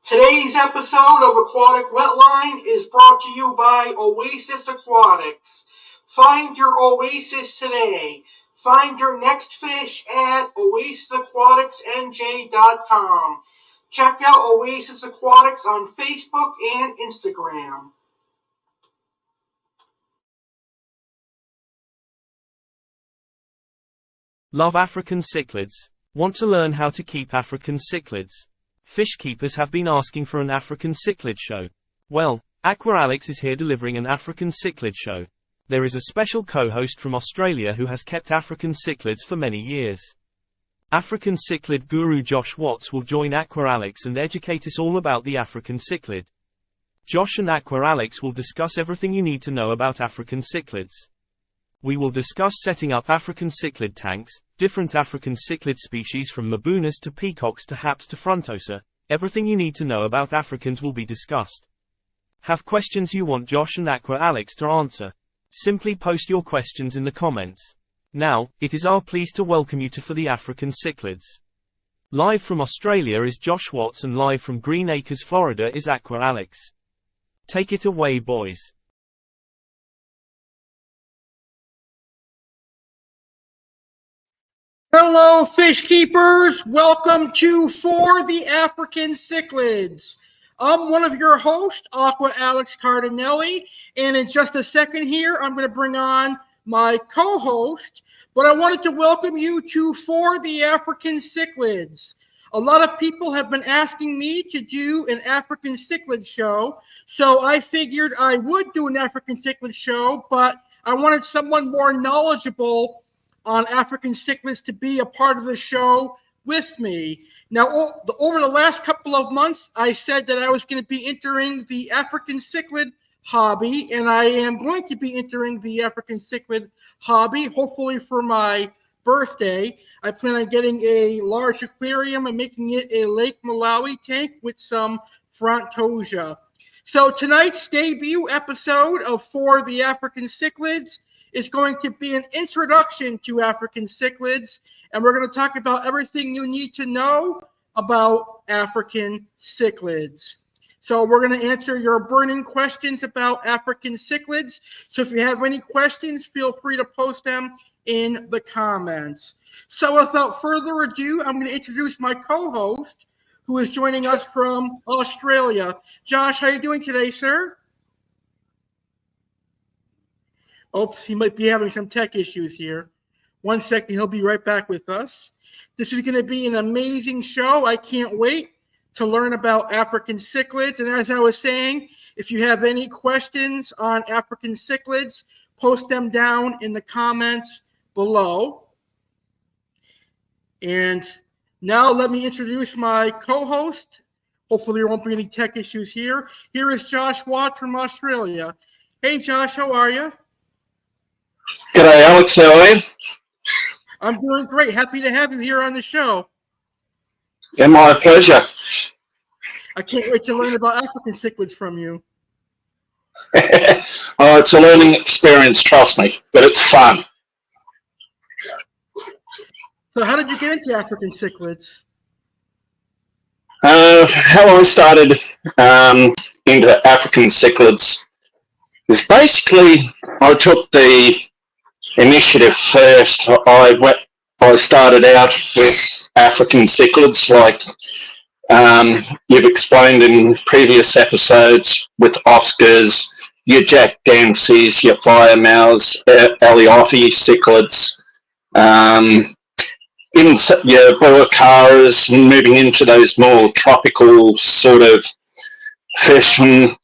Today's episode of Aquatic Wetline is brought to you by Oasis Aquatics. Find your oasis today. Find your next fish at oasisaquaticsnj.com. Check out Oasis Aquatics on Facebook and Instagram. Love African cichlids? Want to learn how to keep African cichlids? Fish keepers have been asking for an African cichlid show. Well, Aqua Alex is here delivering an African cichlid show. There is a special co-host from Australia who has kept African cichlids for many years. African cichlid guru Josh Watts will join Aqua Alex and educate us all about the African cichlid. Josh and Aqua Alex will discuss everything you need to know about African cichlids. We will discuss setting up African cichlid tanks, different African cichlid species from Mabunas to peacocks to haps to frontosa. Everything you need to know about Africans will be discussed. Have questions you want Josh and Aqua Alex to answer? Simply post your questions in the comments. Now, it is our pleasure to welcome you to For The African Cichlids. Live from Australia is Josh Watts and live from Green Acres, Florida is Aqua Alex. Take it away, boys. Hello, fish keepers. Welcome to For The African Cichlids. I'm one of your hosts, Aqua Alex Cardinale, and in just a second here, I'm going to bring on my co-host, but I wanted to welcome you to For The African Cichlids. A lot of people have been asking me to do an African cichlid show, so I figured I would do an African cichlid show, but I wanted someone more knowledgeable on African cichlids to be a part of the show with me. Now, over the last couple of months, I said that I was going to be entering the African cichlid hobby, and I am going to be entering the African cichlid hobby, hopefully for my birthday. I plan on getting a large aquarium and making it a Lake Malawi tank with some frontosa. So tonight's debut episode of For The African Cichlids is going to be an introduction to African cichlids, and we're going to talk about everything you need to know about African cichlids. So we're going to answer your burning questions about African cichlids. So if you have any questions, feel free to post them in the comments. So without further ado, I'm going to introduce my co-host, who is joining us from Australia. Josh, how are you doing today, sir? Oops, he might be having some tech issues here. 1 second, he'll be right back with us. This is going to be an amazing show. I can't wait to learn about African cichlids. And as I was saying, if you have any questions on African cichlids, post them down in the comments below. And now let me introduce my co-host. Hopefully there won't be any tech issues here. Here is Josh Watts from Australia. Hey, Josh, how are you? G'day, Alex. How are you? I'm doing great. Happy to have you here on the show. Yeah, my pleasure. I can't wait to learn about African cichlids from you. Oh, it's a learning experience, trust me, but it's fun. So how did you get into African cichlids? How I started into African cichlids is basically I took the initiative first. I started out with African cichlids, like you've explained in previous episodes, with Oscars, your Jack Dempseys, your fire mouths, Aliotti cichlids, your Boacaras, moving into those more tropical sort of fish. And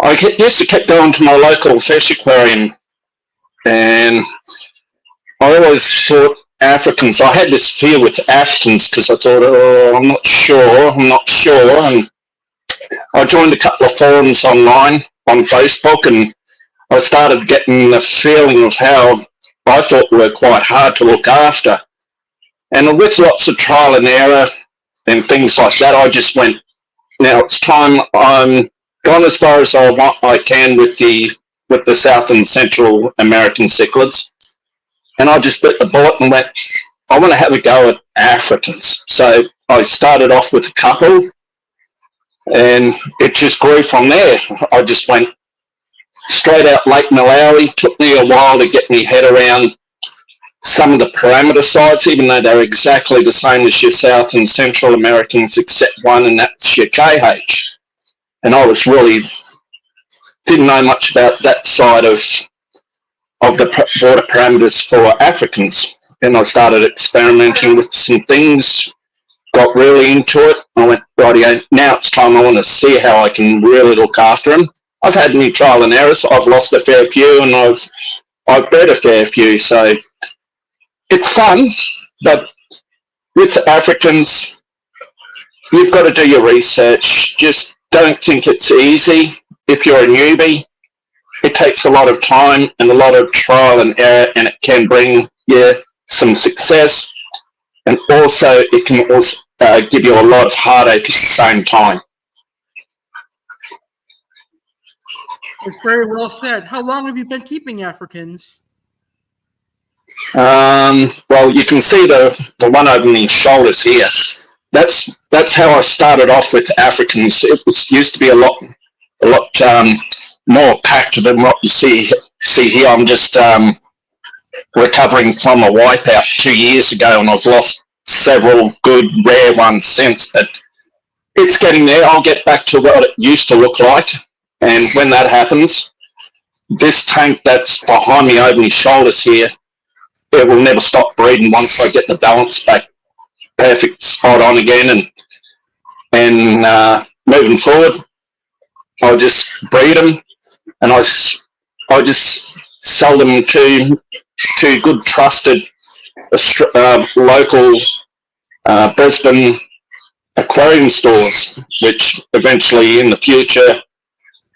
I used to keep going to my local fish aquarium, and I always thought Africans, I had this fear with Africans because I thought, oh, I'm not sure. And I joined a couple of forums online on Facebook, and I started getting the feeling of how I thought were quite hard to look after. And with lots of trial and error and things like that, I just went, now it's time. I'm gone as far as I can with the South and Central American cichlids. And I just bit the bullet and went, I want to have a go at Africans. So I started off with a couple, and it just grew from there. I just went straight out Lake Malawi. Took me a while to get my head around some of the parameter sites, even though they're exactly the same as your South and Central Americans, except one, and that's your KH. And I was really didn't know much about that side of the water parameters for Africans. And I started experimenting with some things, got really into it. I went, rightio, now it's time, I want to see how I can really look after them. I've had my trial and errors. I've lost a fair few, and I've bred a fair few. So it's fun, but with Africans, you've got to do your research. Just don't think it's easy. If you're a newbie, it takes a lot of time and a lot of trial and error, and it can bring you some success, and also it can also give you a lot of heartache at the same time. It's very well said. How long have you been keeping Africans? Well, you can see the one over my shoulders here. That's how I started off with Africans. It used to be a lot more packed than what you see here. I'm just recovering from a wipeout 2 years ago, and I've lost several good rare ones since. But it's getting there. I'll get back to what it used to look like, and when that happens, this tank that's behind me over my shoulders here, it will never stop breeding once I get the balance back perfect, spot on again, and moving forward, I'll just breed them, and I just sell them to good, trusted local Brisbane aquarium stores, which eventually in the future,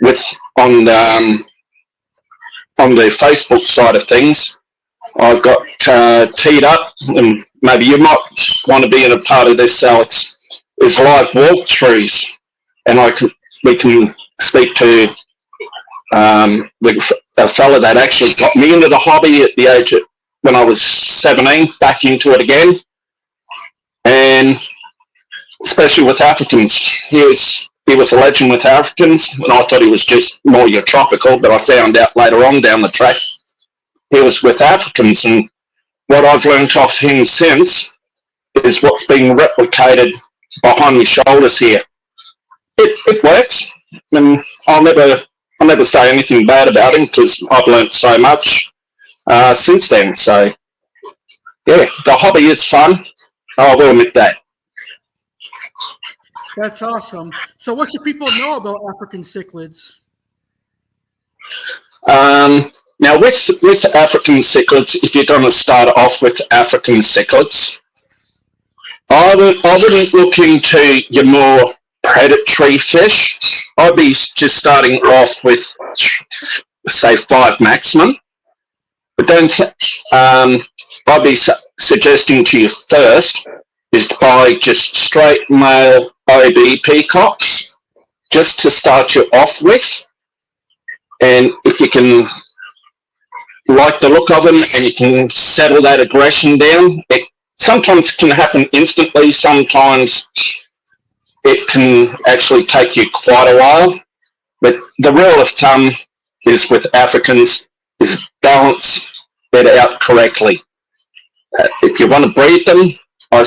with on the Facebook side of things, I've got teed up, and maybe you might want to be in a part of this, Alex, is live walkthroughs, and we can speak to a fella that actually got me into the hobby at the age of when I was 17, back into it again, and especially with Africans. He was a legend with Africans, and I thought he was just more your tropical, but I found out later on down the track he was with Africans, and what I've learned off him since is what's being replicated behind my shoulders here. It works, and I'll never say anything bad about him because I've learned so much since then. So yeah, the hobby is fun. I will admit that. That's awesome. So what should people know about African cichlids? Now, with African cichlids, if you're going to start off with African cichlids, I wouldn't look into your more predatory fish. I'd be just starting off with, say, 5 maximum. But then I'd be suggesting to you first is to buy just straight male OB peacocks, just to start you off with. And if you can like the look of them and you can settle that aggression down, it sometimes can happen instantly, sometimes it can actually take you quite a while. But the rule of thumb is with Africans is balance it out correctly. If you want to breed them, I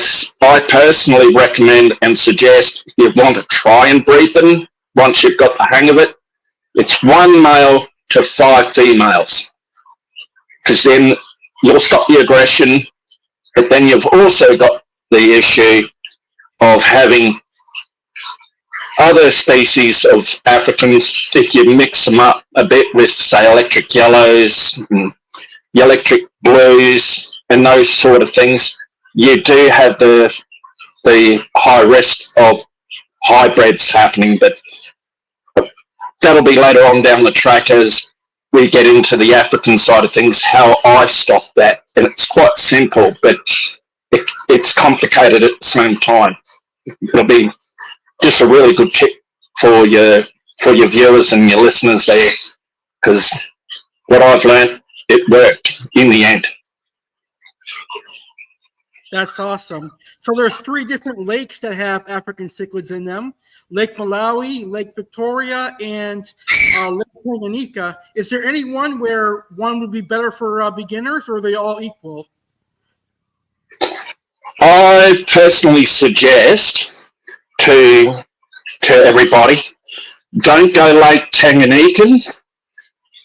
personally recommend and suggest if you want to try and breed them, once you've got the hang of it, it's 1 male to 5 females. Because then you'll stop the aggression, but then you've also got the issue of having other species of Africans. If you mix them up a bit with, say, electric yellows, and electric blues, and those sort of things, you do have the high risk of hybrids happening, but that'll be later on down the track as we get into the African side of things, how I stop that. And it's quite simple, but it's complicated at the same time. It'll be just a really good tip for your viewers and your listeners there, because what I've learned, it worked in the end. That's awesome. So there's 3 different lakes that have African cichlids in them: Lake Malawi, Lake Victoria, and Lake Tanganyika. Is there any one where one would be better for beginners, or are they all equal? I personally suggest to everybody, don't go Lake Tanganyika,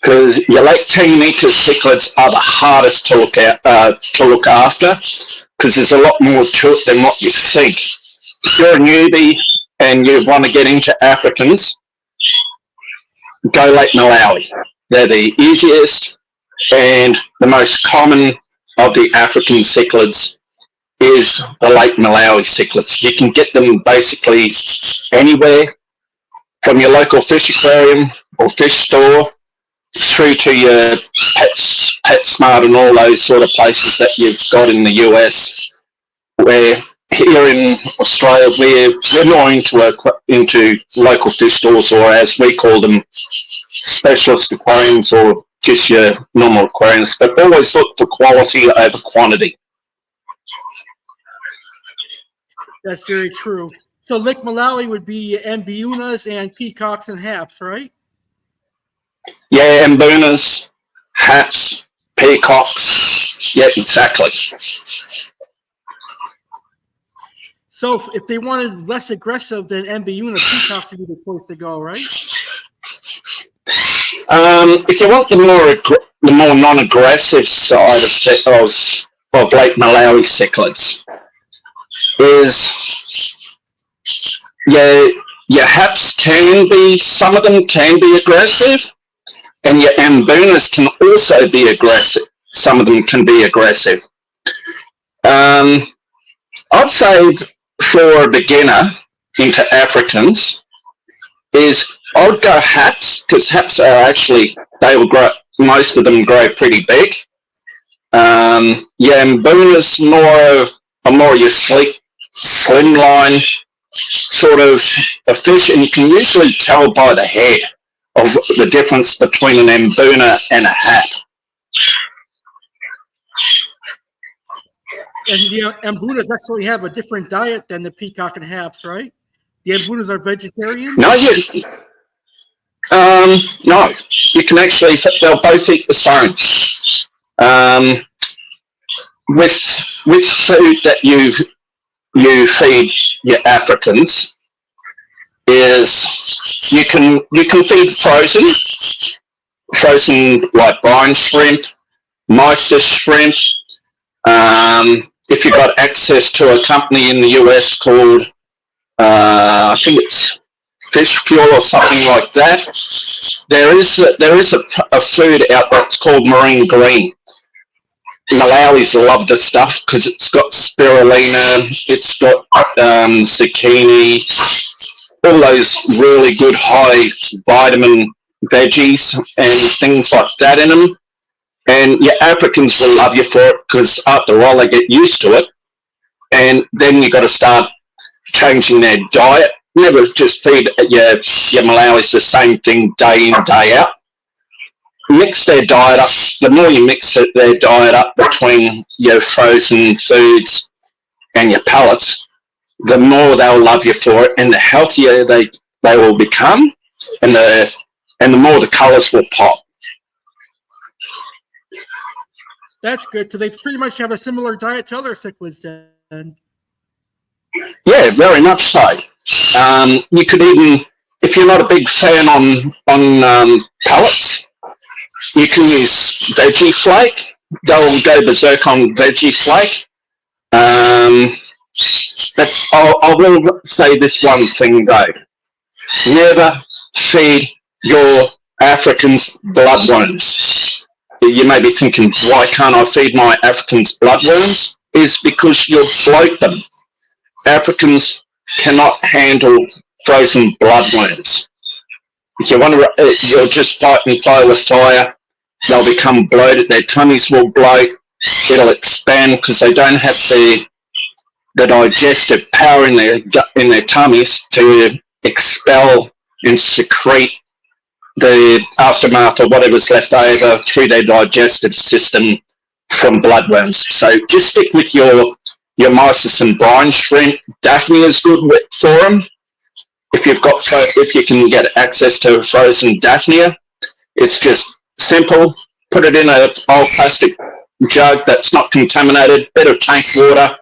because your Lake Tanganyika cichlids are the hardest to look after, because there's a lot more to it than what you think. If you're a newbie and you want to get into Africans, go Lake Malawi. They're the easiest and the most common of the African cichlids is the Lake Malawi cichlids. You can get them basically anywhere, from your local fish aquarium or fish store through to your PetSmart and all those sort of places that you've got in the US. Where here in Australia, we're more into local fish stores, or as we call them, specialist aquariums, or just your normal aquariums. But always look for quality over quantity. That's very true. So Lake Malawi would be ambunas and peacocks and haps, right? Yeah, ambunas, haps, peacocks. Yeah, exactly. So if they wanted less aggressive than ambuna, peacocks would be the place to go, right? If you want the more non-aggressive side of Lake Malawi cichlids, is your haps can be, some of them can be aggressive, and your ambunas can also be aggressive. Some of them can be aggressive. I'd say for a beginner into Africans is I would go haps, because haps are actually, they will grow, most of them grow pretty big. Yeah, ambunas are more your sleek, slimline sort of a fish, and you can usually tell by the hair of the difference between an ambuna and a hap. And ambunas actually have a different diet than the peacock and haps, right? The ambunas are vegetarian? No, no. You can actually, they'll both eat the same. With food that you feed your Africans is you can feed frozen like brine shrimp, mysis shrimp. If you've got access to a company in the US called I think it's Fish Fuel or something like that, there is a food out there that's called marine green. Malawis love the stuff because it's got spirulina, it's got zucchini, all those really good high vitamin veggies and things like that in them. And your Africans will love you for it because after all they get used to it. And then you've got to start changing their diet. Never just feed your Malawis the same thing day in, day out. Mix their diet up. The more you mix their diet up between your frozen foods and your pellets, the more they'll love you for it, and the healthier they will become, and the more the colours will pop. That's good. So they pretty much have a similar diet to other cichlids then. Yeah, very much so. You could even, if you're not a big fan on pellets, you can use veggie flake. They'll go berserk on veggie flake. But I will say this one thing though: never feed your Africans bloodworms. You may be thinking, why can't I feed my Africans bloodworms? Is because you'll bloat them. Africans cannot handle frozen bloodworms. If you want to, you'll just fight and fire with fire. They'll become bloated. Their tummies will bloat. It'll expand because they don't have the digestive power in their tummies to expel and secrete the aftermath or whatever's left over through their digestive system from bloodworms. So just stick with your your mysis and brine shrimp. Daphne is good for them. If you can get access to frozen Daphnia, it's just simple. Put it in an old plastic jug that's not contaminated, bit of tank water,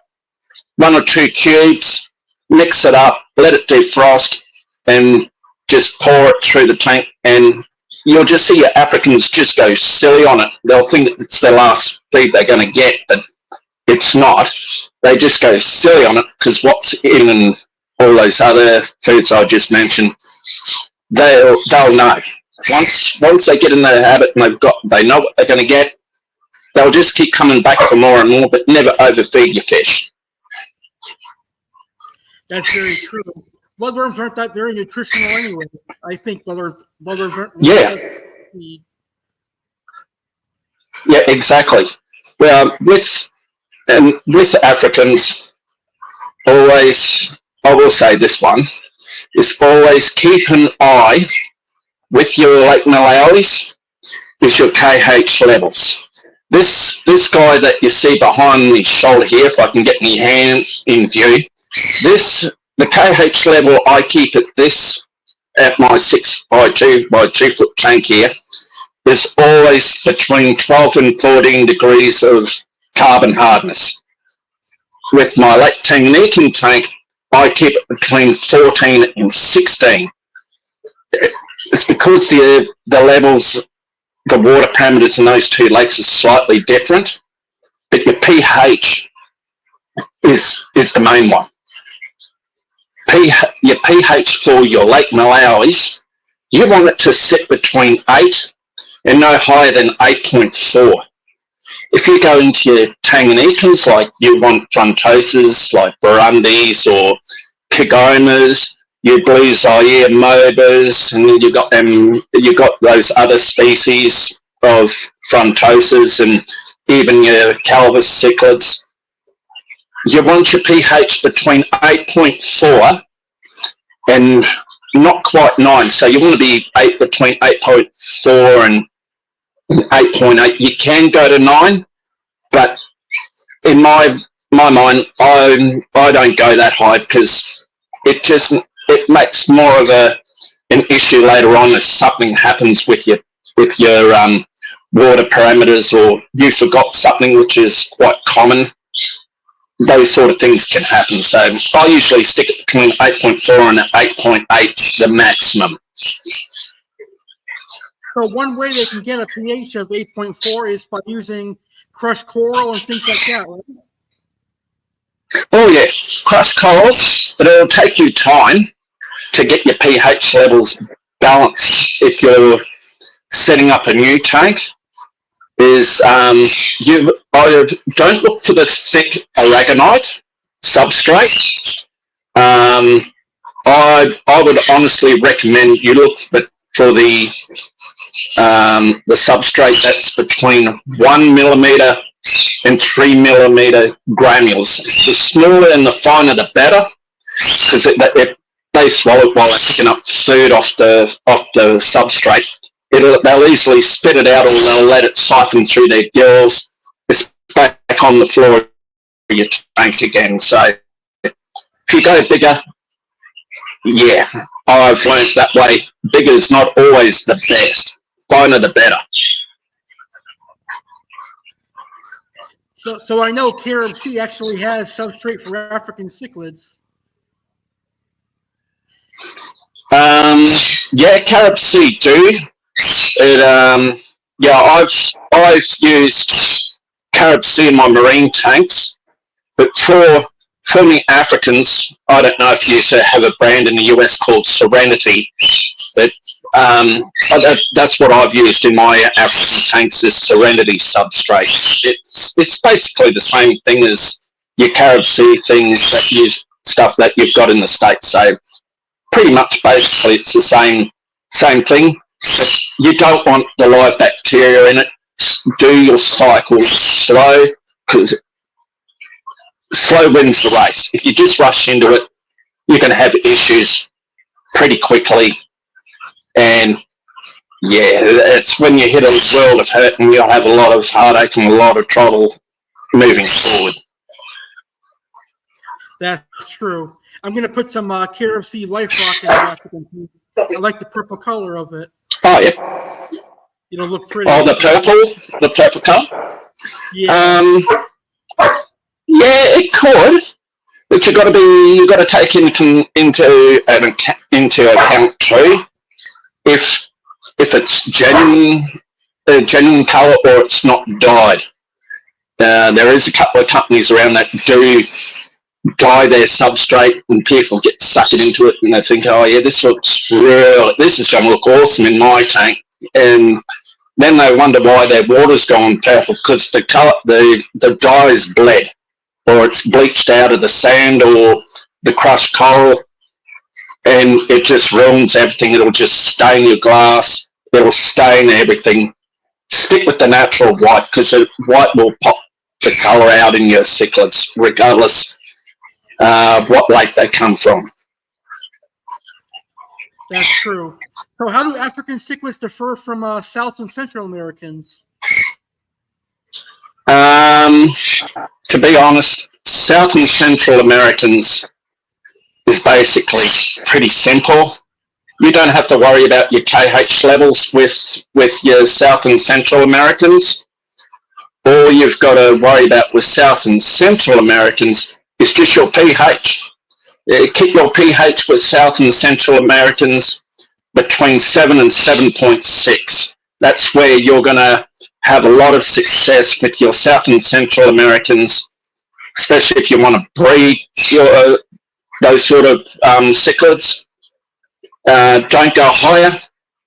1 or 2 cubes, mix it up, let it defrost, and just pour it through the tank, and you'll just see your Africans just go silly on it. They'll think it's their last feed they're going to get, but it's not. They just go silly on it because what's in and all those other foods I just mentioned, they'll know. Once they get in the habit and they know what they're going to get, they'll just keep coming back for more and more, but never overfeed your fish. That's very true. Bloodworms aren't that very nutritional anyway. I think bloodworms aren't. Yeah. Yeah, exactly. Well, with Africans, always, I will say this one, is always keep an eye with your Lake Malawi is your KH levels. This guy that you see behind my shoulder here, if I can get my hands in view, the KH level I keep at my 6 by 2 foot tank here is always between 12 and 14 degrees of carbon hardness. With my Lake Tanganyika tank, I keep it between 14 and 16. It's because the levels, the water parameters in those two lakes are slightly different, but your pH is the main one. Your pH for your Lake Malawi, you want it to sit between 8 and no higher than 8.4. If you go into your Tanganyikans, like you want frontoses, like Burundis or Kigomas, your blue Zaire mobas, and then you got those other species of frontoses and even your Calvus cichlids. You want your pH between 8.4 and not quite 9. So you want to be between 8.4 and 8.8. You can go to 9, but in my mind, I don't go that high because it makes more of an issue later on if something happens with your water parameters, or you forgot something, which is quite common. Those sort of things can happen. So I usually stick it between 8.4 and 8.8, the maximum. So one way they can get a pH of 8.4 is by using crushed coral and things like that, right? Oh yeah, crushed coral, but it'll take you time to get your pH levels balanced. If you're setting up a new tank, I don't look for the thick aragonite substrate. I would honestly recommend you look for the substrate that's between 1 millimeter and 3 millimeter granules. The smaller and the finer the better, because they swallow it while they're picking up food off the substrate. They'll easily spit it out, or they'll let it siphon through their gills. It's back on the floor of your tank again. So if you go bigger, yeah, I've learned that way. Bigger is not always the best. Finer the better. So I know A.C.E actually has substrate for African cichlids. Yeah, A.C.E do. I've used A.C.E in my marine tanks, but for me Africans, I don't know if you have a brand in the US called Serenity, but that's what I've used in my African tanks, is Serenity substrate. It's basically the same thing as your A.C.E things stuff that you've got in the States. So pretty much basically it's the same thing. But you don't want the live bacteria in it. Do your cycle slow, because slow wins the race. If you just rush into it, you're going to have issues pretty quickly. And yeah, it's when you hit a world of hurt, and you'll have a lot of heartache and a lot of trouble moving forward. That's true. I'm going to put some KFC Life Rock in the African. I like the purple color of it. Oh, yeah. It'll look pretty. Oh, the purple color? Yeah. Yeah, it could. But you've got to take into account too, if it's genuine colour or it's not dyed. There is a couple of companies around that do dye their substrate, and people get sucked into it, and they think, oh yeah, this is going to look awesome in my tank, and then they wonder why their water's gone purple because the dye is bled, or it's bleached out of the sand or the crushed coral, and it just ruins everything. It'll just stain your glass. It'll stain everything. Stick with the natural white, because the white will pop the colour out in your cichlids, regardless what lake they come from. That's true. So how do African cichlids differ from South and Central Americans? To be honest, South and Central Americans is basically pretty simple. You don't have to worry about your KH levels with your South and Central Americans. All you've got to worry about with South and Central Americans is just your pH. Keep your pH with South and Central Americans between 7 and 7.6. That's where you're going to have a lot of success with your South and Central Americans, especially if you want to breed those sort of cichlids. Don't go higher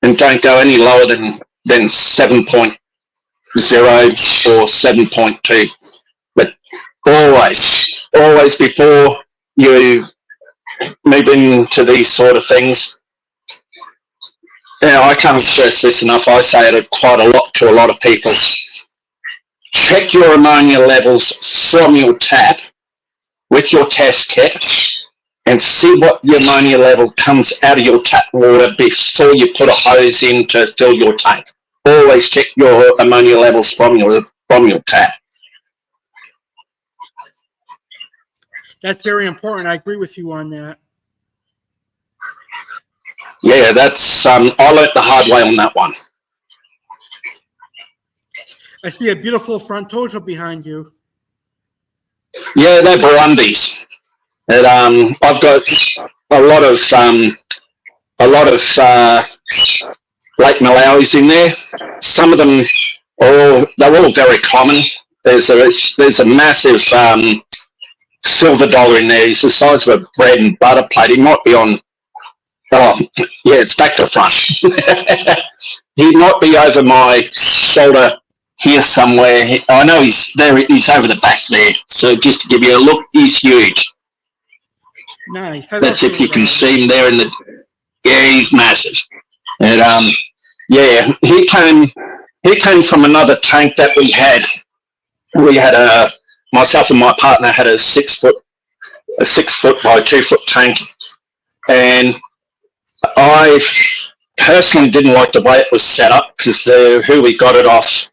and don't go any lower than 7.0 or 7.2. But always before you move into these sort of things, I can't stress this enough. I say it quite a lot to a lot of people. Check your ammonia levels from your tap with your test kit and see what the ammonia level comes out of your tap water before you put a hose in to fill your tank. Always check your ammonia levels from your tap. That's very important. I agree with you on that. Yeah, that's I learnt the hard way on that one. I see a beautiful frontosa behind you. Yeah, they're Burundis. And I've got a lot of Lake Malawis in there. Some of them they're all very common. There's a massive silver dollar in there. He's the size of a bread and butter plate. He might be on. Oh, yeah, it's back to front. He might be over my shoulder here somewhere. I know he's there. He's over the back there. So just to give you a look, he's huge. Nice. That's if you can see him there in the. Yeah, he's massive. And yeah, he came from another tank that we had. We had myself and my partner had a 6 foot by 2 foot tank, and I personally didn't like the way it was set up because who we got it off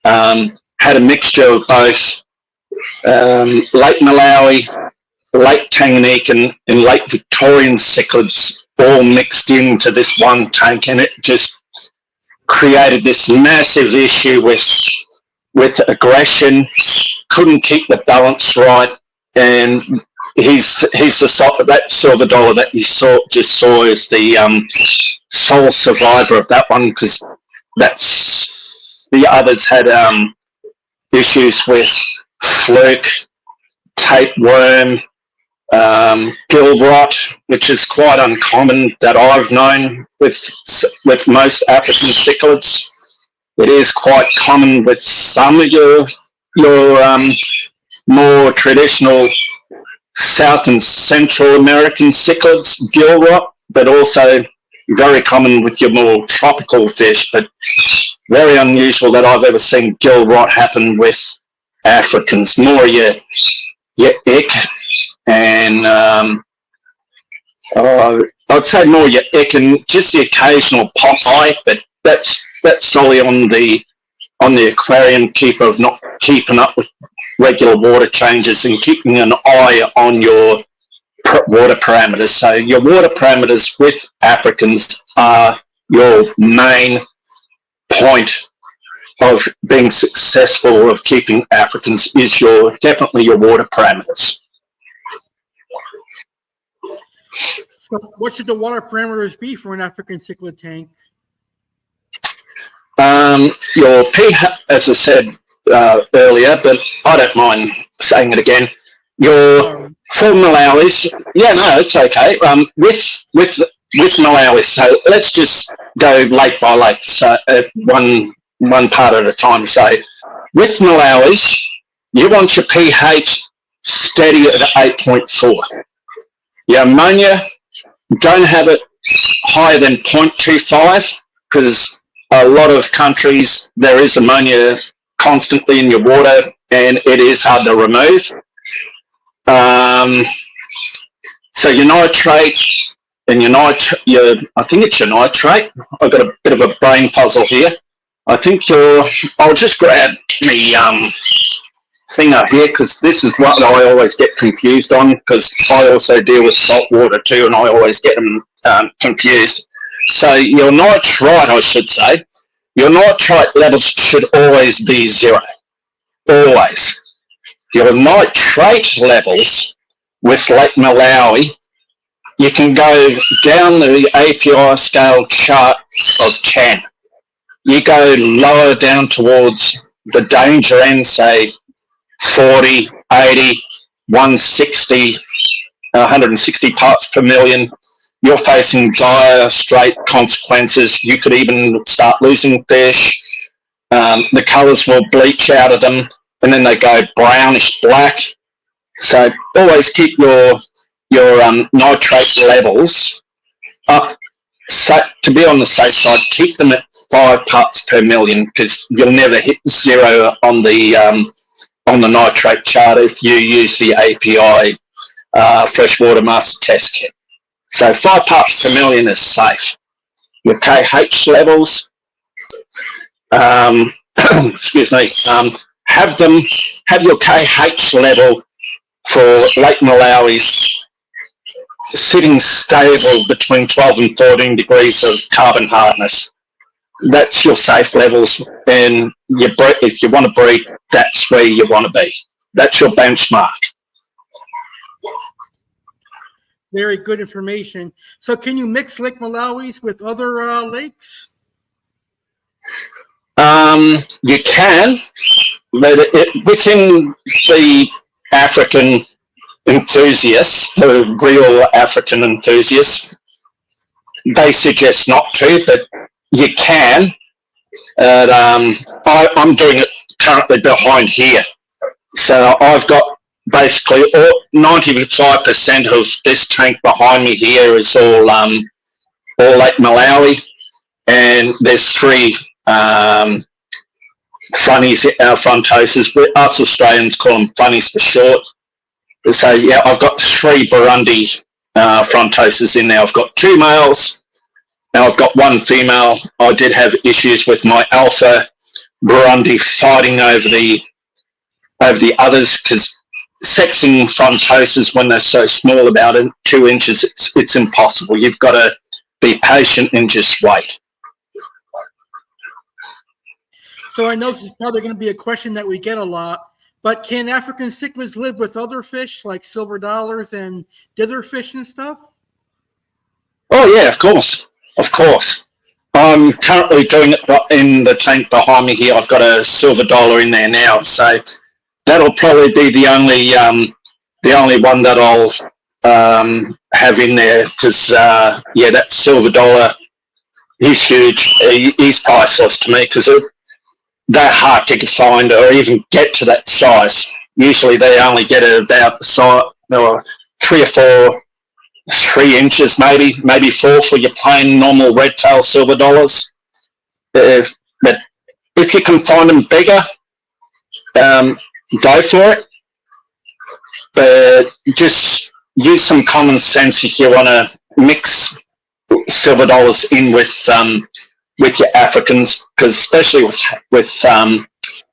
had a mixture of both Lake Malawi, Lake Tanganyika, and Lake Victorian cichlids all mixed into this one tank, and it just created this massive issue with aggression. Couldn't keep the balance right, and he's that silver dollar that you just saw is the sole survivor of that one, because that's the others had issues with fluke, tapeworm, gill rot, which is quite uncommon that I've known with most African cichlids. It is quite common with some of your more traditional South and Central American cichlids, gill rot, but also very common with your more tropical fish, but very unusual that I've ever seen gill rot happen with Africans. More your ick and I'd say more your ick and just the occasional pop eye, but that's solely on the aquarium keeper of not keeping up regular water changes and keeping an eye on your water parameters. So your water parameters with Africans are your main point of being successful of keeping Africans is definitely your water parameters. So what should the water parameters be for an African cichlid tank? Your pH, as I said earlier, but I don't mind saying it again. Your For Malawi's, yeah, no, it's okay. With Malawi, so let's just go lake by lake, so one part at a time. So with Malawi's, you want your pH steady at 8.4. Your ammonia, don't have it higher than 0.25 because a lot of countries there is ammonia constantly in your water and it is hard to remove. So your nitrate and I think it's your nitrate. I've got a bit of a brain puzzle here. I think I'll just grab me thing up here because this is what I always get confused on because I also deal with salt water too and I always get them confused. So your nitrite, I should say, your nitrite levels should always be 0. Always. Your nitrate levels with Lake Malawi, you can go down the API scale chart of 10. You go lower down towards the danger end, say 40, 80, 160, 160 parts per million. You're facing dire, straight consequences. You could even start losing fish. The colours will bleach out of them, and then they go brownish black. So always keep your nitrate levels up. So to be on the safe side, keep them at 5 parts per million because you'll never hit 0 on the nitrate chart if you use the API freshwater master test kit. So 5 parts per million is safe. Your KH levels, excuse me, have your KH level for Lake Malawi's sitting stable between 12 and 14 degrees of carbon hardness. That's your safe levels, and if you want to breed, that's where you want to be. That's your benchmark. Very good information. So can you mix Lake Malawi's with other lakes? You can, but within the African enthusiasts, the real African enthusiasts, they suggest not to, but you can. I'm doing it currently behind here. So I've got basically 95% of this tank behind me here is all Lake Malawi, and there's 3 funnies, frontoses. Us Australians call them funnies for short. So yeah, I've got 3 Burundi frontoses in there. I've got 2 males. Now I've got 1 female. I did have issues with my alpha Burundi fighting over the others because sexing frontoses when they're so small, about 2 inches, it's impossible. You've got to be patient and just wait. So I know this is probably going to be a question that we get a lot, but can African cichlids live with other fish like silver dollars and ditherfish and stuff? Oh yeah, of course. Of course. I'm currently doing it in the tank behind me here. I've got a silver dollar in there now, so that'll probably be the only one that I'll have in there because yeah, that silver dollar, he's huge. He's priceless to me because they're hard to find or even get to that size. Usually they only get about the size, 3 or 4. 3 inches, maybe 4 for your plain normal red tail silver dollars. But if you can find them bigger, go for it. But just use some common sense if you want to mix silver dollars in with your Africans, because especially with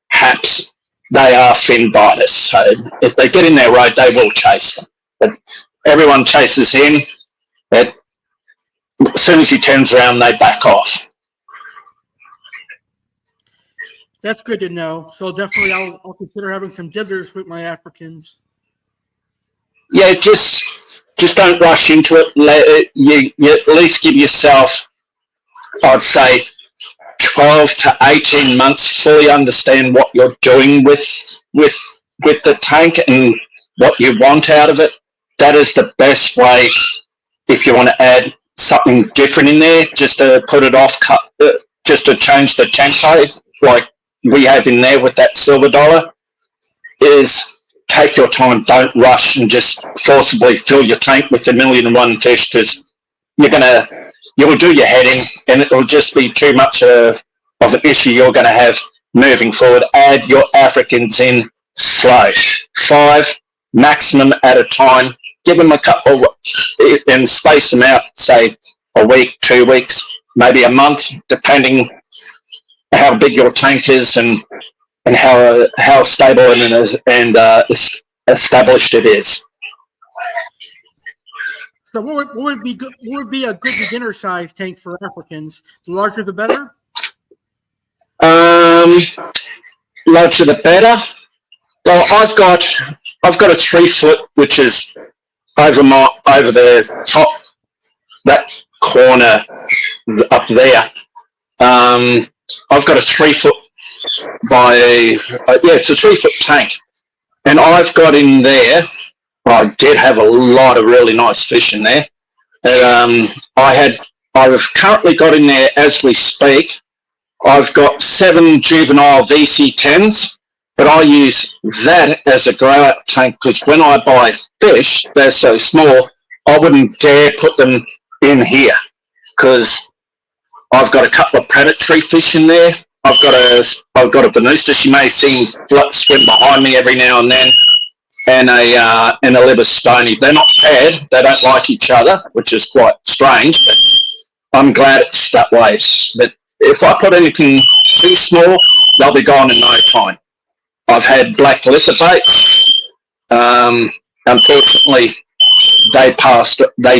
haps, they are fin biters. So if they get in their road, they will chase them. But everyone chases him. But as soon as he turns around, they back off. That's good to know. So definitely I'll consider having some jizzers with my Africans. Yeah, just don't rush into it. You at least give yourself, I'd say, 12 to 18 months, fully understand what you're doing with the tank and what you want out of it. That is the best way. If you want to add something different in there, just to put it off, just to change the tempo, like we have in there with that silver dollar, is take your time. Don't rush and just forcibly fill your tank with 1,000,001 fish, because you'll do your head in, and it'll just be too much of an issue you're going to have moving forward. Add your Africans in slow, 5 maximum at a time. Give them a couple and space them out, say a week, 2 weeks, maybe a month, depending how big your tank is and how stable and established it is. So what would be a good beginner size tank for Africans? The larger the better? Larger the better. Well, I've got a 3 foot, which is over the top, that corner up there. I've got a 3 foot it's a 3 foot tank, and I've got in there. I did have a lot of really nice fish in there. I've currently got in there, as we speak, I've got 7 juvenile VC10s, but I use that as a grow out tank, because when I buy fish, they're so small, I wouldn't dare put them in here, because I've got a couple of predatory fish in there. I've got a Venusta. You may see swim behind me every now and then, and a Libastoni. They're not paired. They don't like each other, which is quite strange, but I'm glad it's that way. But if I put anything too small, they'll be gone in no time. I've had black lithobates. Unfortunately, they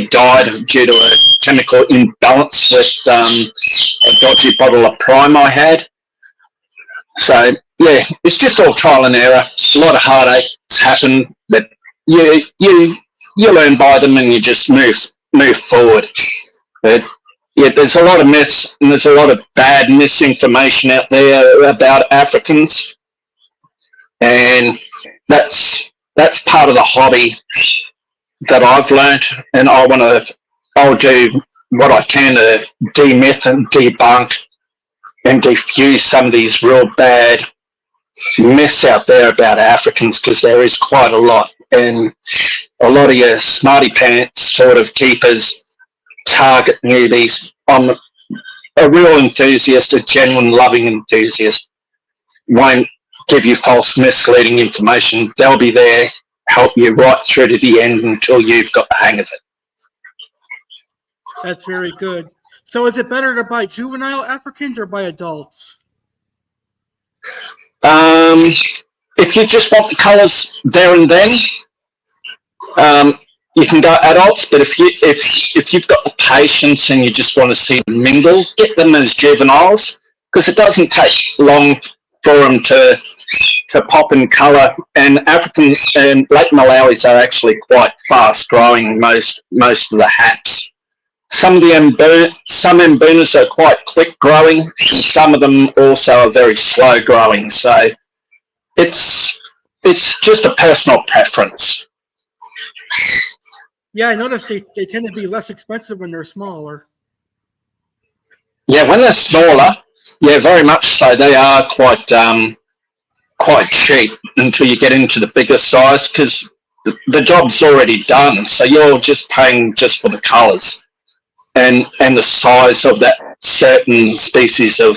died due to a chemical imbalance with a dodgy bottle of prime I had. So yeah, it's just all trial and error. A lot of heartaches happen, but you learn by them, and you just move forward. But yeah, there's a lot of myths and there's a lot of bad misinformation out there about Africans, and that's part of the hobby that I've learned, and I'll do what I can to demyth and debunk and defuse some of these real bad myths out there about Africans, because there is quite a lot, and a lot of your smarty pants sort of keepers target newbies. I'm a real enthusiast, a genuine loving enthusiast. Won't give you false misleading information. They'll be there, help you right through to the end until you've got the hang of it. That's very good. So is it better to buy juvenile Africans or buy adults? If you just want the colours there and then, you can go adults. But if you've got the patience and you just want to see them mingle, get them as juveniles, because it doesn't take long for them to pop in colour. And African and Lake Malawis are actually quite fast growing. Most of the hats. Some of the some Mbunas are quite quick growing, and some of them also are very slow growing. So it's just a personal preference. Yeah, I noticed they tend to be less expensive when they're smaller. Yeah, when they're smaller, yeah, very much so. They are quite cheap until you get into the bigger size, because the job's already done. So you're just paying just for the colours and the size of that certain species of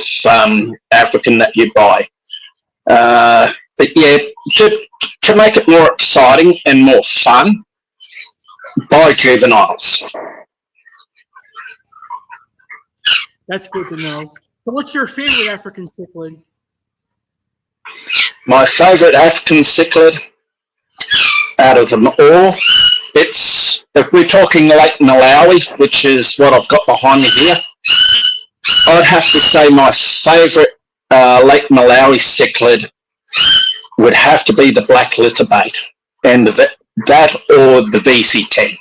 African that you buy. But yeah, to make it more exciting and more fun, buy juveniles. That's good to know. So what's your favorite African cichlid? My favourite African cichlid out of them all, it's, if we're talking Lake Malawi, which is what I've got behind me here, I'd have to say my favourite Lake Malawi cichlid would have to be the black litterbait, and that or the VC10.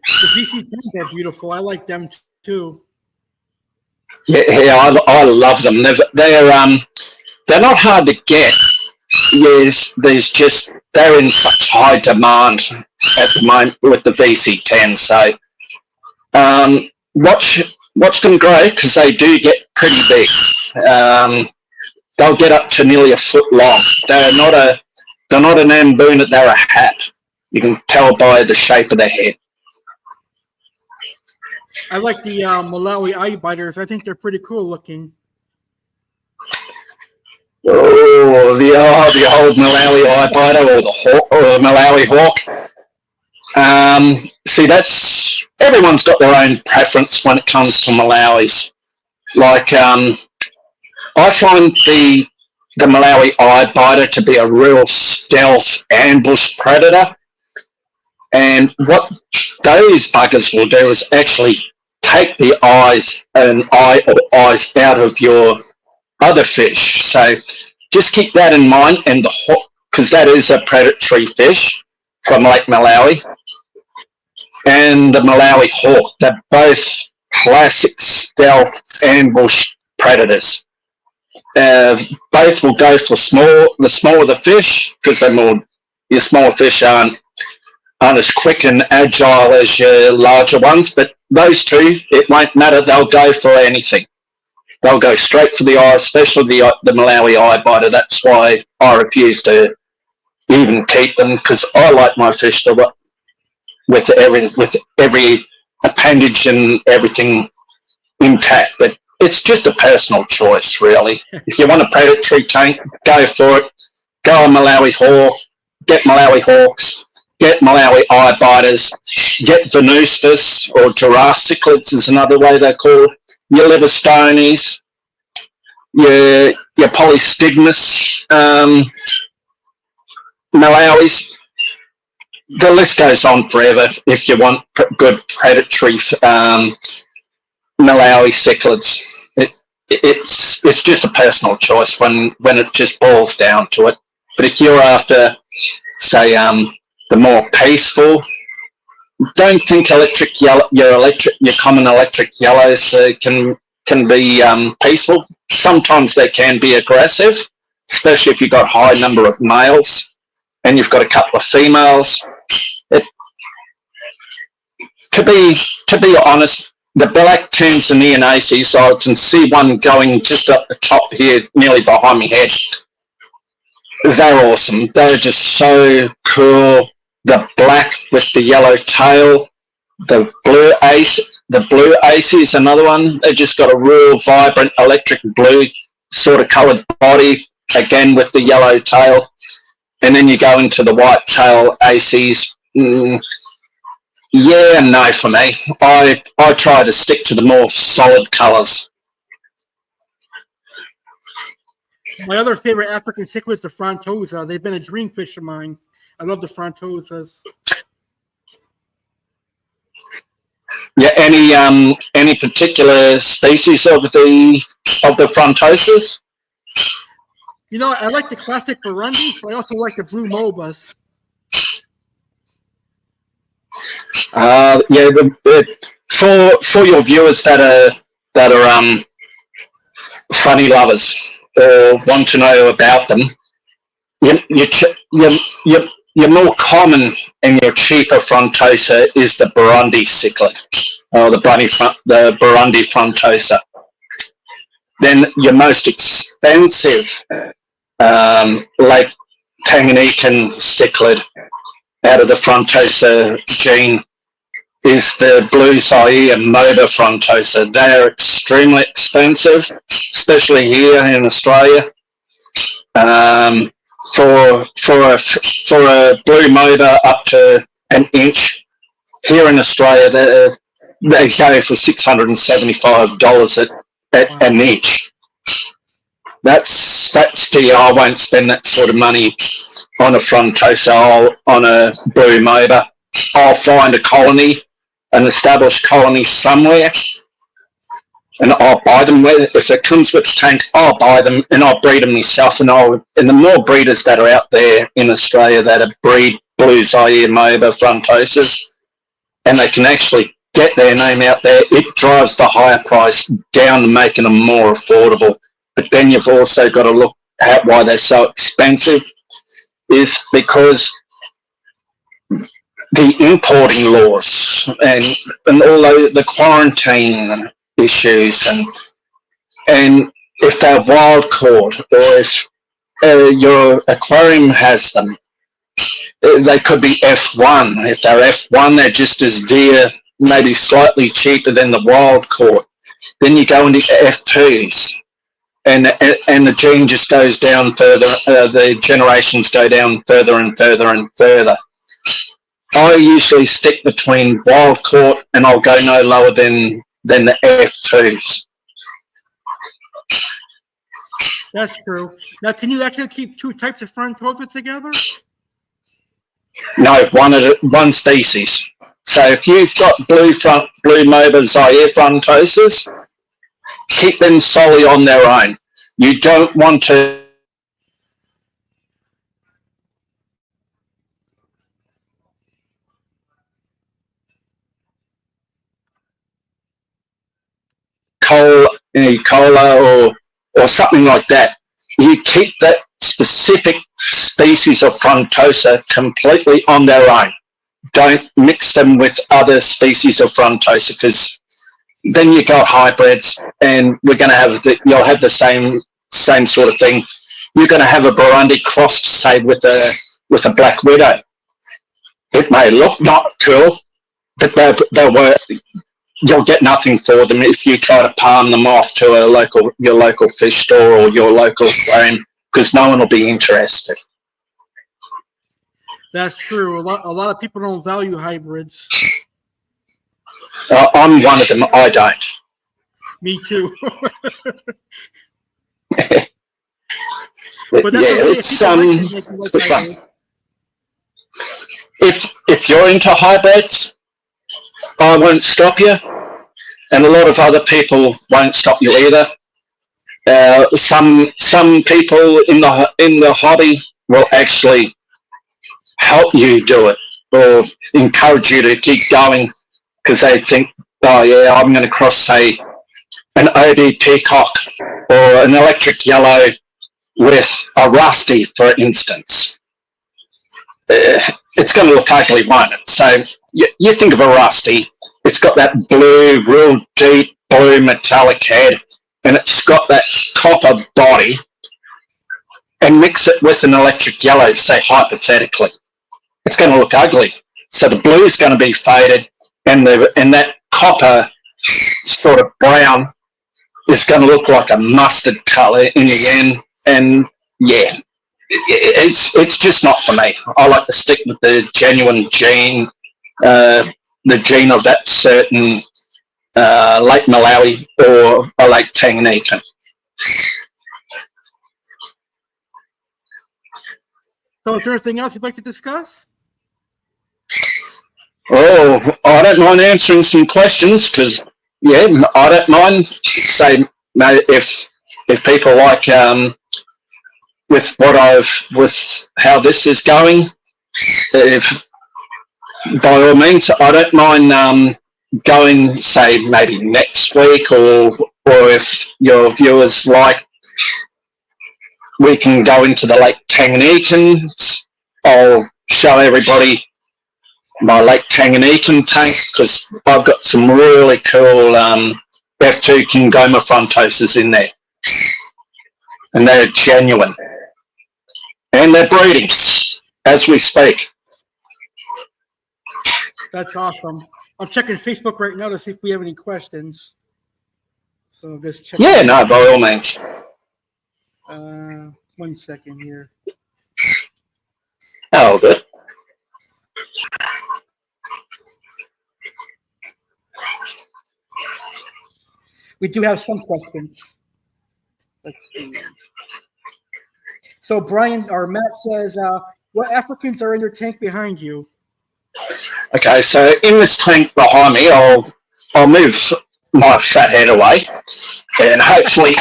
The VC10s are beautiful. I like them too. Yeah, I love them. They're not hard to get. Yes, they're in such high demand at the moment with the VC10. So watch them grow, because they do get pretty big. They'll get up to nearly a foot long. They're not an amboona, they're a hat. You can tell by the shape of their head. I like the Malawi eye biters. I think they're pretty cool looking. Oh, the old Malawi eye biter, or the Malawi hawk. See, everyone's got their own preference when it comes to Malawis. Like, I find the Malawi eye biter to be a real stealth ambush predator. And what those buggers will do is actually take the eyes out of your other fish. So just keep that in mind, and the hawk, because that is a predatory fish from Lake Malawi, and the Malawi hawk, they're both classic stealth ambush predators. Both will go for the smaller the fish, because your smaller fish aren't as quick and agile as your larger ones, but those two, it won't matter, they'll go for anything. They'll go straight for the eye, especially the Malawi eye biter. That's why I refuse to even keep them, because I like my fish with every appendage and everything intact. But it's just a personal choice, really. If you want a predatory tank, go for it. Go on Malawi hawk, get Malawi hawks, get Malawi eye biters, get Venustus or giraffe cichlids is another way they're called. Your Livingstonies, your polystigmus Malawis. The list goes on forever if you want good predatory Malawi cichlids. It's just a personal choice when it just boils down to it. But if you're after, say, the more peaceful, don't think your common electric yellows can be peaceful. Sometimes they can be aggressive, especially if you've got a high number of males and you've got a couple of females. To be honest, the black Tanzanian A.C.E, I can see one going just up the top here, nearly behind my head. They're awesome. They're just so cool. The black with the yellow tail, the blue A.C.E is another one. They just got a real vibrant electric blue sort of coloured body, again with the yellow tail. And then you go into the white tail A.C.Es. Yeah and no for me. I try to stick to the more solid colours. My other favorite African cichlid is the Frontosa. They've been a dream fish of mine. I love the Frontosas. Yeah, any particular species of the Frontosas? You know, I like the classic Burundis, but I also like the blue Mobas. For your viewers that are funny lovers or want to know about them, your more common and your cheaper Frontosa is the Burundi cichlid, or the Burundi Frontosa. Then your most expensive Lake Tanganyika cichlid out of the Frontosa gene is the blue Zaire Moda Frontosa. They are extremely expensive, especially here in Australia. For a blue Moda up to an inch, here in Australia they go for $675 at an inch. That's dear. I won't spend that sort of money on a frontosa or on a blue moba. I'll find a colony, an established colony somewhere, and I'll buy them. If it comes with a tank, I'll buy them and I'll breed them myself. And the more breeders that are out there in Australia that are breed blue Zaire moba frontosas, and they can actually get their name out there, it drives the higher price down, making them more affordable. But then you've also got to look at why they're so expensive, is because the importing laws and all the quarantine issues, and if they're wild caught, or if your aquarium has them, they could be F1. If they're F1, they're just as dear, maybe slightly cheaper than the wild caught. Then you go into F2s, and the gene just goes down further. The generations go down further and further and further. I usually stick between wild caught, and I'll go no lower than the F2s. That's true. Now, can you actually keep two types of frontosa together? No, one species. So if you've got blue moba Zaire frontosas, keep them solely on their own. You don't want to cola or something like that. You keep that specific species of frontosa completely on their own. Don't mix them with other species of frontosa, because then you got hybrids, and we're going to have you'll have the same sort of thing. You're going to have a Burundi crossed, say, with a black widow. It may look not cool, but they'll work. You'll get nothing for them if you try to palm them off to your local fish store or your local aquarium, because no one will be interested. That's true. A lot of people don't value hybrids. I'm one of them. I don't. Me too. But that's yeah, okay. If you're into hybrids, I won't stop you, and a lot of other people won't stop you either. Some people in the hobby will actually help you do it, or encourage you to keep going, because they think, oh yeah, I'm going to cross, say, an OD peacock or an electric yellow with a rusty, for instance. It's going to look ugly, won't it? So you think of a rusty, it's got that blue, real deep blue metallic head, and it's got that copper body, and mix it with an electric yellow, say, hypothetically. It's going to look ugly. So the blue is going to be faded, and that copper sort of brown is going to look like a mustard colour in the end. And yeah, it's just not for me. I like to stick with the genuine gene, the gene of that certain Lake Malawi or a Lake Tanganyika. So is there anything else you'd like to discuss? Oh, I don't mind answering some questions, because, yeah, I don't mind. Say, if people like with how this is going, if by all means, I don't mind going, say, maybe next week, or if your viewers like, we can go into the Lake Tanganyikans. I'll show everybody my Lake Tanganyikan tank, because I've got some really cool F2 Kingoma frontosas in there, and they're genuine, and they're breeding as we speak. That's awesome. I'm checking Facebook right now to see if we have any questions. So just check. Yeah, no, by all means. 1 second here. Oh, good. We do have some questions. Let's see. So Brian or Matt says, what Africans are in your tank behind you? Okay, so in this tank behind me, I'll move my fat head away, and hopefully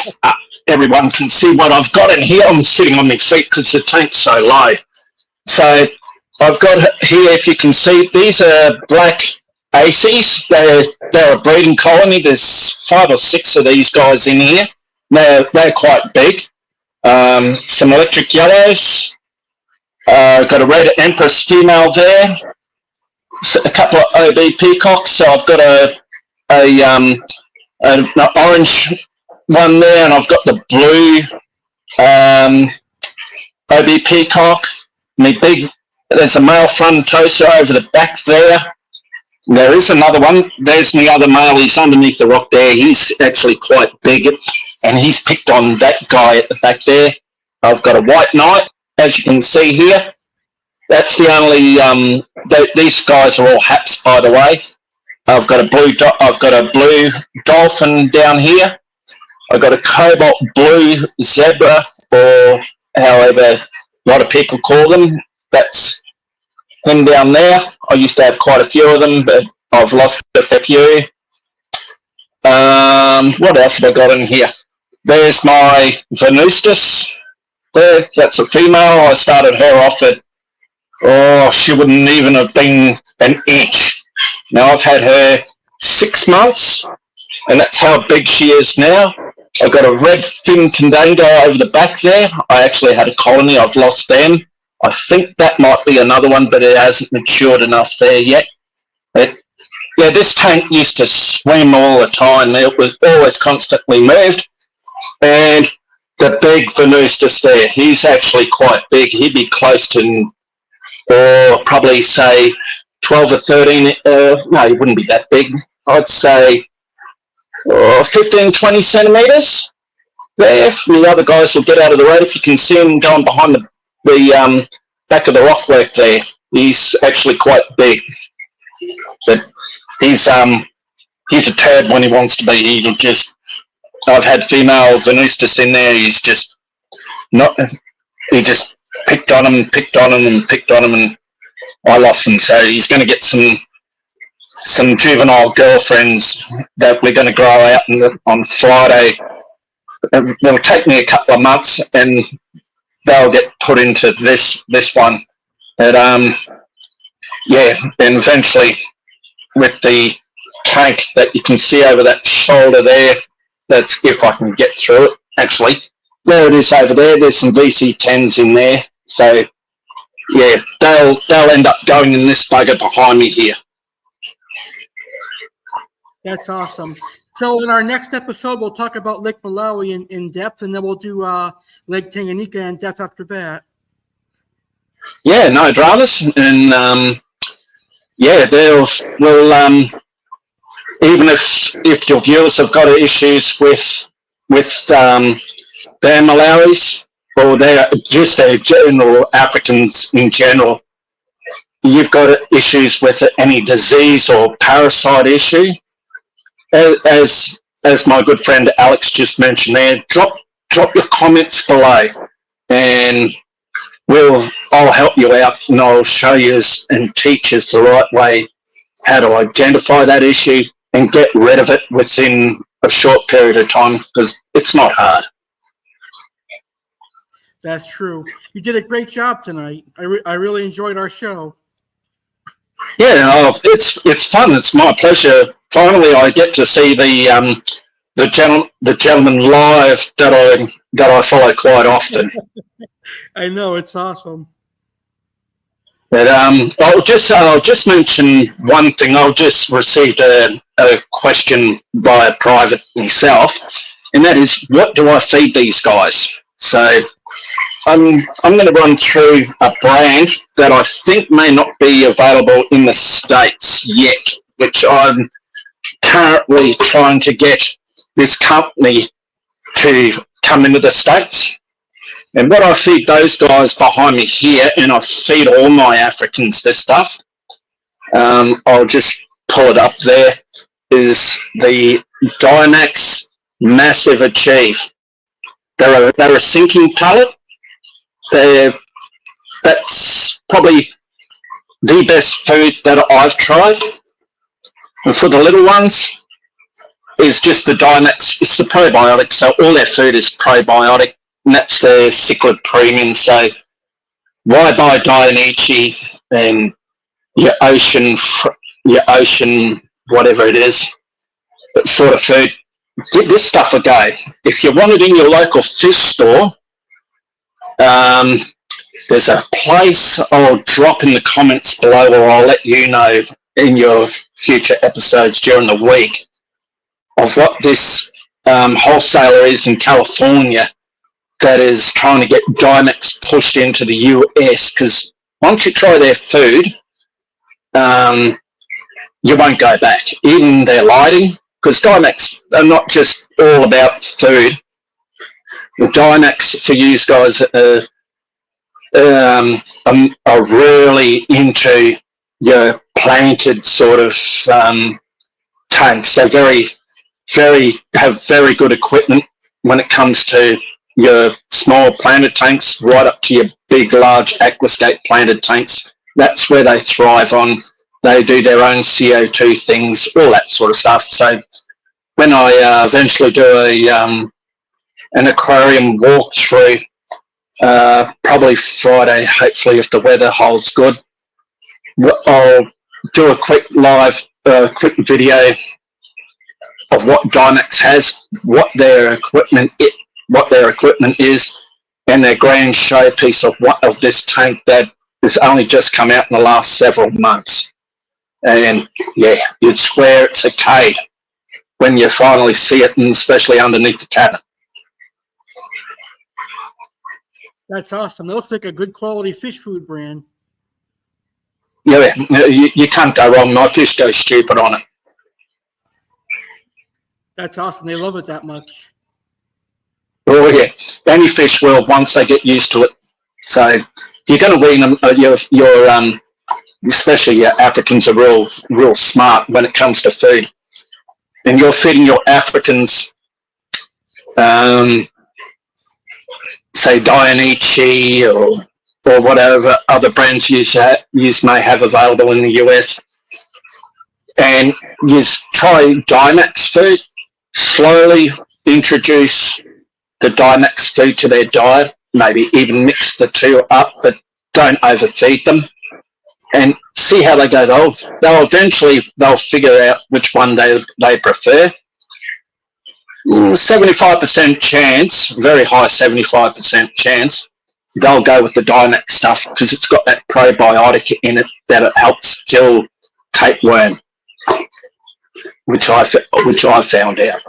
everyone can see what I've got in here. I'm sitting on my feet because the tank's so low. So I've got here, if you can see, these are black A.C.Es. They're a breeding colony. There's 5 or 6 of these guys in here. They're quite big. Some electric yellows. Got a red empress female there. A couple of OB peacocks. So I've got an orange one there, and I've got the blue OB peacock. There's a male frontosa over the back there. There is another one. There's my other male. He's underneath the rock there. He's actually quite big, and he's picked on that guy at the back there. I've got a white knight, as you can see here. That's the only. These guys are all haps, by the way. I've got a blue dolphin down here. I've got a cobalt blue zebra, or however a lot of people call them. That's him down there. I used to have quite a few of them, but I've lost a few. What else have I got in here? There's my Venustus. There, that's a female. I started her off at, she wouldn't even have been an inch. Now I've had her 6 months, and that's how big she is now. I've got a red fin candango over the back there. I actually had a colony. I've lost them. I think that might be another one, but it hasn't matured enough there yet. This tank used to swim all the time. It was always constantly moved. And the big Venustus there, he's actually quite big. He'd be close to, probably say 12 or 13. No, he wouldn't be that big. I'd say 15, 20 centimetres there. The other guys will get out of the road. If you can see him going behind the back of the rockwork there, he's actually quite big. But he's a turd when he wants to be. I've had female Venustus in there. He just picked on him, and I lost him. So he's going to get some juvenile girlfriends that we're going to grow out on Friday. It'll take me a couple of months, and they'll get put into this one. But and eventually with the tank that you can see over that shoulder there, that's if I can get through it. Actually, there it is over there. There's some VC10s in there. So yeah, they'll end up going in this bugger behind me here. That's awesome. So in our next episode, we'll talk about Lake Malawi in depth, and then we'll do Lake Tanganyika in depth after that. Yeah, no dramas. And even if your viewers have got issues with their Malawis, or their general Africans in general, you've got issues with any disease or parasite issue, as my good friend Alex just mentioned there, drop your comments below, and I'll help you out, and I'll show you and teach us the right way how to identify that issue and get rid of it within a short period of time, because it's not hard. That's true. You did a great job tonight. I really enjoyed our show. Yeah, it's fun. It's my pleasure. Finally, I get to see the gentleman live that I follow quite often. I know, it's awesome. But I'll just mention one thing. I've just received a question by a private myself, and that is, what do I feed these guys? So I'm going to run through a brand that I think may not be available in the States yet, which I'm currently trying to get this company to come into the States. And what I feed those guys behind me here, and I feed all my Africans this stuff, I'll just pull it up there, is the Dymax Massive Achieve. They're a sinking pellet, That's probably the best food that I've tried. And for the little ones, is just the Dynex. It's the probiotic, so all their food is probiotic, and that's their cichlid premium. So why buy Dionici and your ocean, whatever it is, that sort of food? Give this stuff a go. If you want it in your local fish store, there's a place I'll drop in the comments below, or I'll let you know in your future episodes during the week, of what this wholesaler is in California that is trying to get Dynex pushed into the US, because once you try their food, you won't go back. Even their lighting, because Dynex are not just all about food. The Dynex for you guys are really into your planted sort of tanks. They're have very good equipment when it comes to your small planted tanks right up to your big, large aquascape planted tanks. That's where they thrive on. They do their own CO2 things, all that sort of stuff. So when I eventually do an aquarium walkthrough, probably Friday, hopefully if the weather holds good, I'll do a quick quick video of what Dynex has, what their equipment is, and their grand showpiece of this tank that has only just come out in the last several months. And yeah, you'd swear it's a cave when you finally see it, and especially underneath the cabin. That's awesome. That looks like a good quality fish food brand. Yeah, you can't go wrong. My fish go stupid on it. That's awesome. They love it that much. Oh yeah, any fish will once they get used to it. So you're going to wean them. Especially your Africans are real smart when it comes to food, and you're feeding your Africans, say Dionici or whatever other brands you may have available in the US, and you try Dynex food. Slowly introduce the Dynex food to their diet, maybe even mix the two up, but don't overfeed them, and see how they go. They'll eventually figure out which one they prefer. 75% chance, very high 75% chance, they'll go with the Dynex stuff because it's got that probiotic in it that it helps kill tapeworm, which I found out.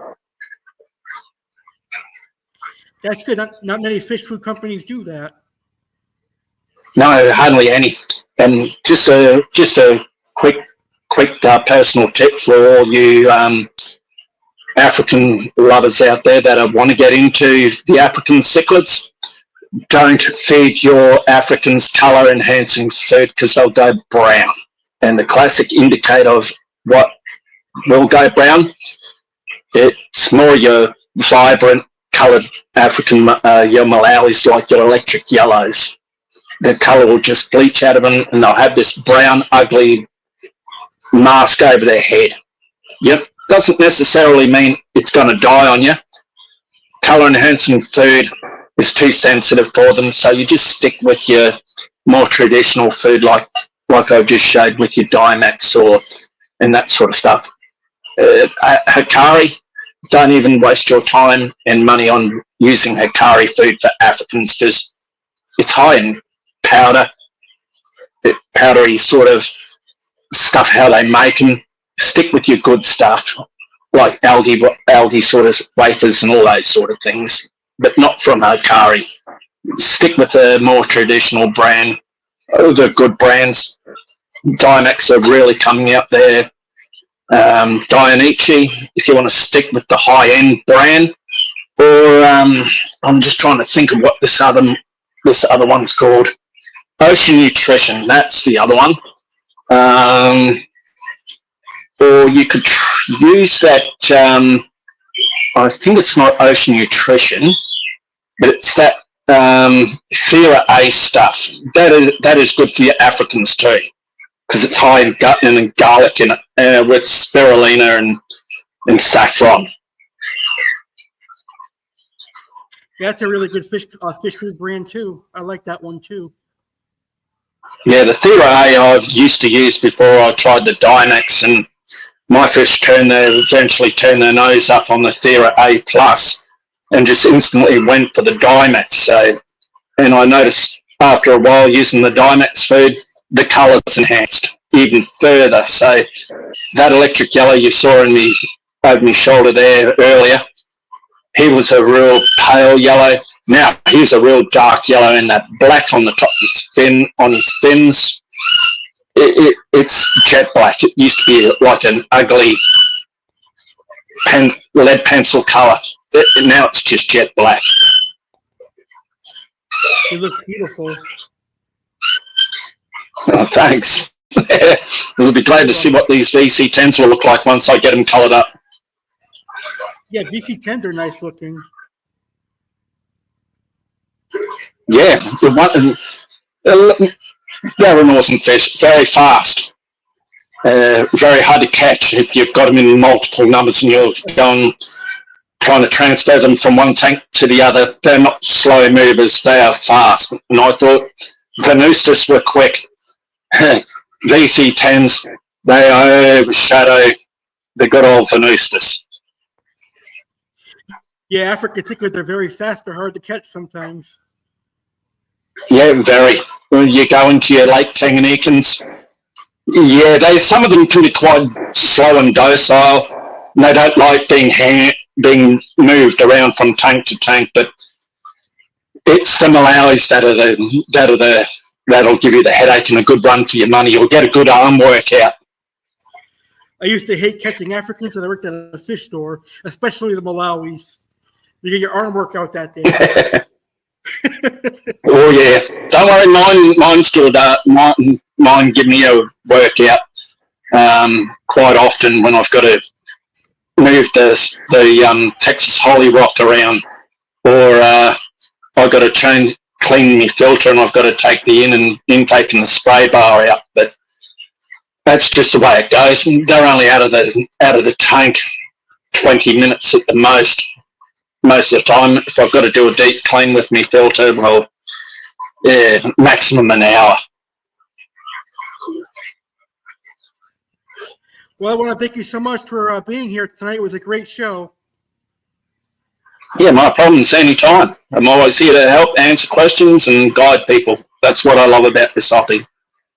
That's good. Not many fish food companies do that. No, hardly any. And just a quick personal tip for all you African lovers out there that want to get into the African cichlids. Don't feed your Africans colour enhancing food because they'll go brown. And the classic indicator of what will go brown, it's more your vibrant coloured African, your Malawis, like your electric yellows. The colour will just bleach out of them, and they'll have this brown, ugly mask over their head. Yep, doesn't necessarily mean it's going to die on you. Colour enhancing food is too sensitive for them, so you just stick with your more traditional food, like I just showed with your Dynex and that sort of stuff. Hikari, don't even waste your time and money on using Hikari food for Africans because it's high in powdery sort of stuff, how they make them. Stick with your good stuff, like algae sort of wafers and all those sort of things, but not from Hikari. Stick with the more traditional brand, the good brands. Dynex are really coming out there. Dionici, if you want to stick with the high-end brand, or I'm just trying to think of what this other one's called. Ocean Nutrition, that's the other one. Or you could use that, I think it's not Ocean Nutrition, but it's that Thera A stuff. That is good for your Africans too, because it's high in guttin and garlic in it, with spirulina and saffron. That's a really good fish food brand too. I like that one too. Yeah, the Thera A I've used to use before I tried the Dynex, and my fish eventually turned their nose up on the Thera A plus, and just instantly went for the Dynex. So, and I noticed after a while using the Dynex food, the colours enhanced even further. So that electric yellow you saw in me over my shoulder there earlier, he was a real pale yellow. Now he's a real dark yellow, and that black on the top of his fins, it's jet black. It used to be like an ugly lead pencil colour. Now it's just jet black. It looks beautiful. Oh, thanks. We'll be glad to see what these VC10s will look like once I get them coloured up. Yeah, VC10s are nice looking. Yeah, they're an awesome fish. Very fast. Very hard to catch if you've got them in multiple numbers and you're trying to transfer them from one tank to the other. They're not slow movers. They are fast. And I thought Venustus were quick. VC10s, they overshadow the good old Venustus. Yeah, African cichlids are very fast. They're hard to catch sometimes. Yeah, very. When you go into your Lake Tanganyikans, yeah, some of them can be quite slow and docile. And they don't like being moved around from tank to tank, but it's the Malawis that'll give you the headache and a good run for your money. You'll get a good arm workout. I used to hate catching Africans and I worked at a fish store, especially the Malawis. You get your arm workout that day. Oh yeah, don't worry. Mine still does. Mine give me a workout quite often when I've got to move the Texas Holy Rock around, or I've got to clean my filter and I've got to take the intake and the spray bar out. But that's just the way it goes. They're only out of the tank 20 minutes at the most. Most of the time, if I've got to do a deep clean with my filter, well, yeah, maximum an hour. Well, I want to thank you so much for being here tonight. It was a great show. Yeah, my problems anytime. I'm always here to help answer questions and guide people. That's what I love about this hobby.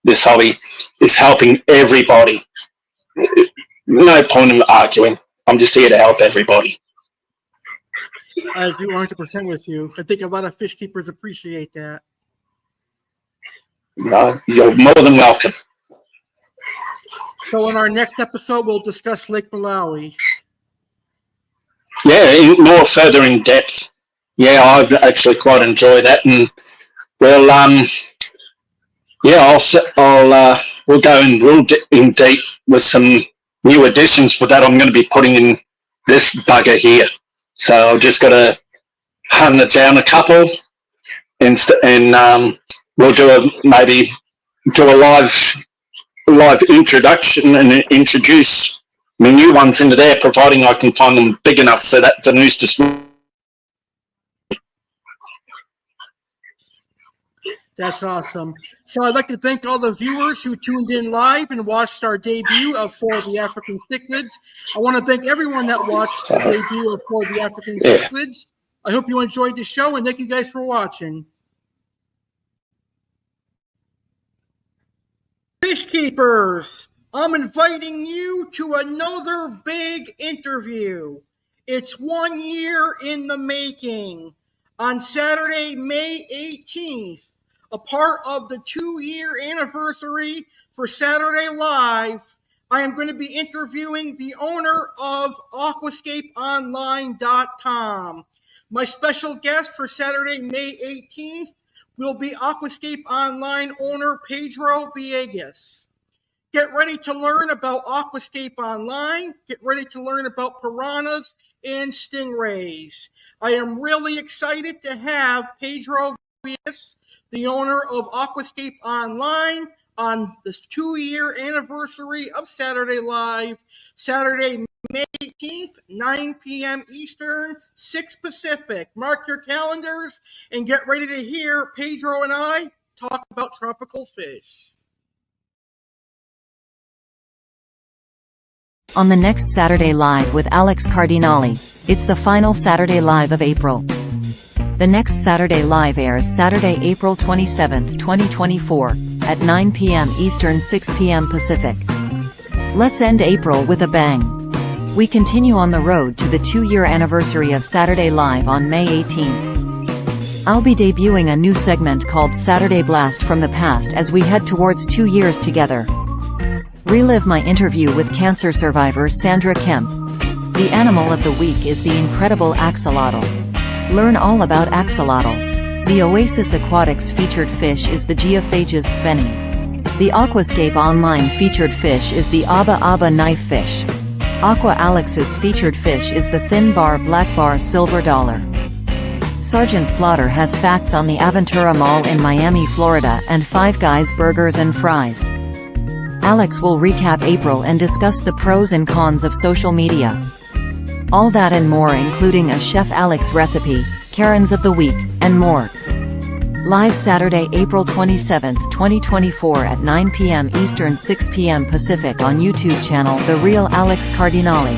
This hobby is helping everybody. No point in arguing. I'm just here to help everybody. I agree 100% with you. I think a lot of fish keepers appreciate that. No, you're more than welcome. So in our next episode, we'll discuss Lake Malawi. Yeah, more further in depth. Yeah, I actually quite enjoy that, and we'll we'll go in deep with some new additions for that. I'm going to be putting in this bugger here, so I've just got to hunt it down a couple, and we'll maybe do a live introduction and introduce my new ones into there, providing I can find them big enough so that Venustus. That's awesome. So I'd like to thank all the viewers who tuned in live and watched our debut of For the African Cichlids. I want to thank everyone that watched the debut of For the African Cichlids. I hope you enjoyed the show, and thank you guys for watching. Fish keepers, I'm inviting you to another big interview. It's 1 year in the making. On Saturday, May 18th, a part of the 2-year anniversary for Saturday Live, I am going to be interviewing the owner of aquascapeonline.com. My special guest for Saturday, May 18th will be Aquascape Online owner Pedro Villegas. Get ready to learn about Aquascape Online. Get ready to learn about piranhas and stingrays. I am really excited to have Pedro Villas, the owner of Aquascape Online, on this 2-year anniversary of Saturday Live, Saturday, May 18th, 9 p.m. Eastern, 6 Pacific. Mark your calendars and get ready to hear Pedro and I talk about tropical fish. On the next Saturday Live with Alex Cardinale, it's the final Saturday Live of April. The next Saturday Live airs Saturday, April 27, 2024, at 9 p.m. Eastern, 6 p.m. Pacific. Let's end April with a bang. We continue on the road to the 2-year anniversary of Saturday Live on May 18th. I'll be debuting a new segment called Saturday Blast from the Past as we head towards 2 years together. Relive my interview with cancer survivor Sandra Kemp. The animal of the week is the incredible axolotl. Learn all about axolotl. The Oasis Aquatics featured fish is the Geophagus sveni. The Aquascape Online featured fish is the Aba Aba knife fish. Aqua Alex's featured fish is the thin bar black bar silver dollar. Sergeant Slaughter has facts on the Aventura Mall in Miami, Florida, and Five Guys burgers and fries. Alex will recap April and discuss the pros and cons of social media. All that and more, including a Chef Alex recipe, Karens of the Week, and more. Live Saturday, April 27, 2024 at 9 p.m. Eastern, 6 p.m. Pacific on YouTube channel The Real Alex Cardinale.